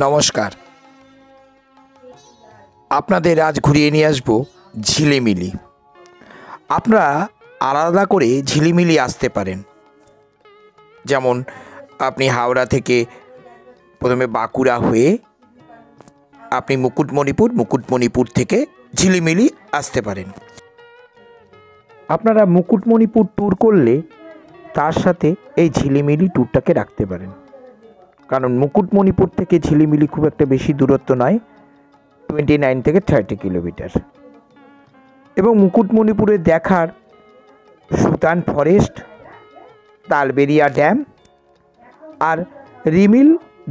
নমস্কার। আপনাদের আজ ঘুরিয়ে নিয়ে আসবো ঝিলিমিলি। আপনারা আলাদা করে ঝিলিমিলি আসতে পারেন। যেমন আপনি হাওড়া থেকে প্রথমে বাঁকুড়া হয়ে আপনি মুকুটমণিপুর থেকে ঝিলিমিলি আসতে পারেন। আপনারা মুকুটমণিপুর ট্যুর করলে তার সাথে এই ঝিলিমিলি ট্যুরটাকে রাখতে পারেন, কারণ মুকুটমণিপুর থেকে ঝিলিমিলি খুব একটা বেশি দূরত্ব নয়, 29 থেকে 30 কিলোমিটার। এবং মুকুটমণিপুরে দেখার সুতান ফরেস্ট, তালবেরিয়া ড্যাম আর রিমিল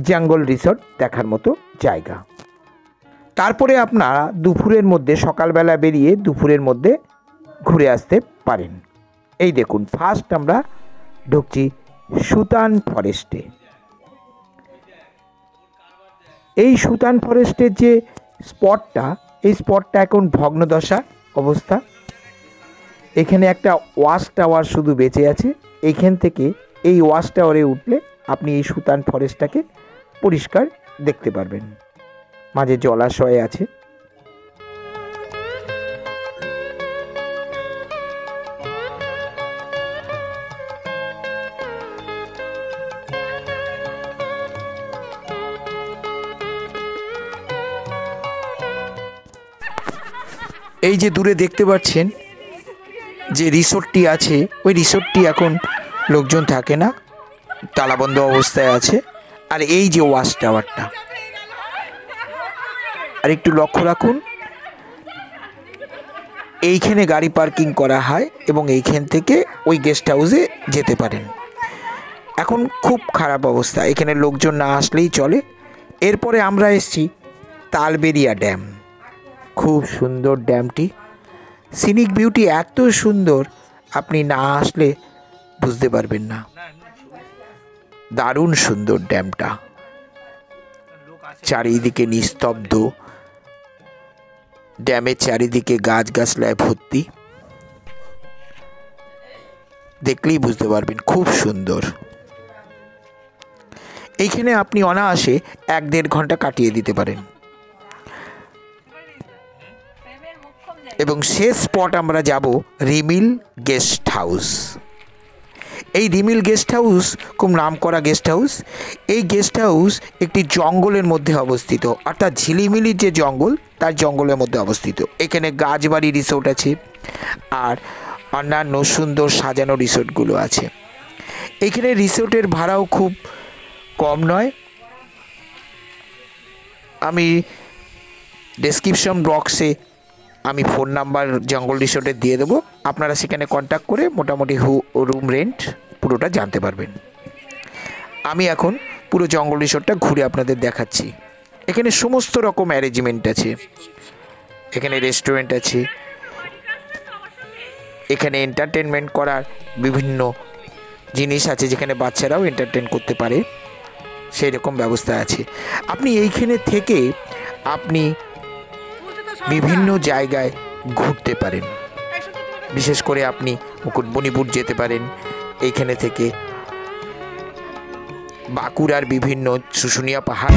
জঙ্গল রিসর্ট দেখার মতো জায়গা। তারপরে আপনারা দুপুরের মধ্যে, সকালবেলা বেরিয়ে দুপুরের মধ্যে ঘুরে আসতে পারেন। এই দেখুন, ফার্স্ট আমরা ঢুকছি সুতান ফরেস্টে। এই সুতান ফরেস্টের যে স্পটটা, এই স্পটটা এখন ভগ্নদশা অবস্থা। এখানে একটা ওয়াচ টাওয়ার শুধু বেঁচে আছে। এইখান থেকে এই ওয়াচ টাওয়ারে উঠলে আপনি এই সুতান ফরেস্টটাকে পরিষ্কার দেখতে পারবেন। মাঝে জলাশয় আছে। এই যে দূরে দেখতে পাচ্ছেন যে রিসোর্টটি আছে, ওই রিসোর্টটি এখন লোকজন থাকে না, তালাবন্ধ অবস্থায় আছে। আর এই যে ওয়াচ টাওয়ারটা, আর একটু লক্ষ্য রাখুন, এইখানে গাড়ি পার্কিং করা হয় এবং এইখান থেকে ওই গেস্ট হাউসে যেতে পারেন। এখন খুব খারাপ অবস্থা, এখানে লোকজন না আসলেই চলে। এরপরে আমরা এসেছি তালবেরিয়া ড্যাম। খুব সুন্দর ড্যামটি, সিনিক বিউটি এত সুন্দর, আপনি না আসলে বুঝতে পারবেন না। দারুণ সুন্দর ড্যামটা, চারিদিকে নিস্তব্ধ, ড্যামের চারিদিকে গাছগাছলায় ভর্তি, দেখলেই বুঝতে পারবেন খুব সুন্দর। এইখানে আপনি অনায়াসে 1-1.5 ঘন্টা কাটিয়ে দিতে পারেন। এবং শেষ স্পট আমরা যাব রিমিল গেস্ট হাউস। এই রিমিল গেস্ট হাউস খুব নামকরা গেস্ট হাউস। এই গেস্ট হাউস একটি জঙ্গলের মধ্যে অবস্থিত, অর্থাৎ ঝিলিমিলির যে জঙ্গল, তার জঙ্গলের মধ্যে অবস্থিত। এখানে গাছবাড়ি রিসোর্ট আছে আর অন্যান্য সুন্দর সাজানো রিসোর্টগুলো আছে। এখানে রিসোর্টের ভাড়াও খুব কম নয়। আমি ডেসক্রিপশন বক্সে আমি ফোন নাম্বার জঙ্গল রিসোর্টের দিয়ে দেবো, আপনারা সেখানে কন্ট্যাক্ট করে মোটামুটি রুম রেন্ট পুরোটা জানতে পারবেন। আমি এখন পুরো জঙ্গল রিসোর্টটা ঘুরে আপনাদের দেখাচ্ছি। এখানে সমস্ত রকম অ্যারেঞ্জমেন্ট আছে, এখানে রেস্টুরেন্ট আছে, এখানে এন্টারটেনমেন্ট করার বিভিন্ন জিনিস আছে, যেখানে বাচ্চারাও এন্টারটেন করতে পারে, সেই রকম ব্যবস্থা আছে। আপনি এইখানে থেকে আপনি বিভিন্ন জায়গায় ঘুরতে পারেন। বিশেষ করে আপনি মুকুটমণিপুর যেতে পারেন, এইখানে থেকে বাঁকুড়ার বিভিন্ন শুশুনিয়া পাহাড়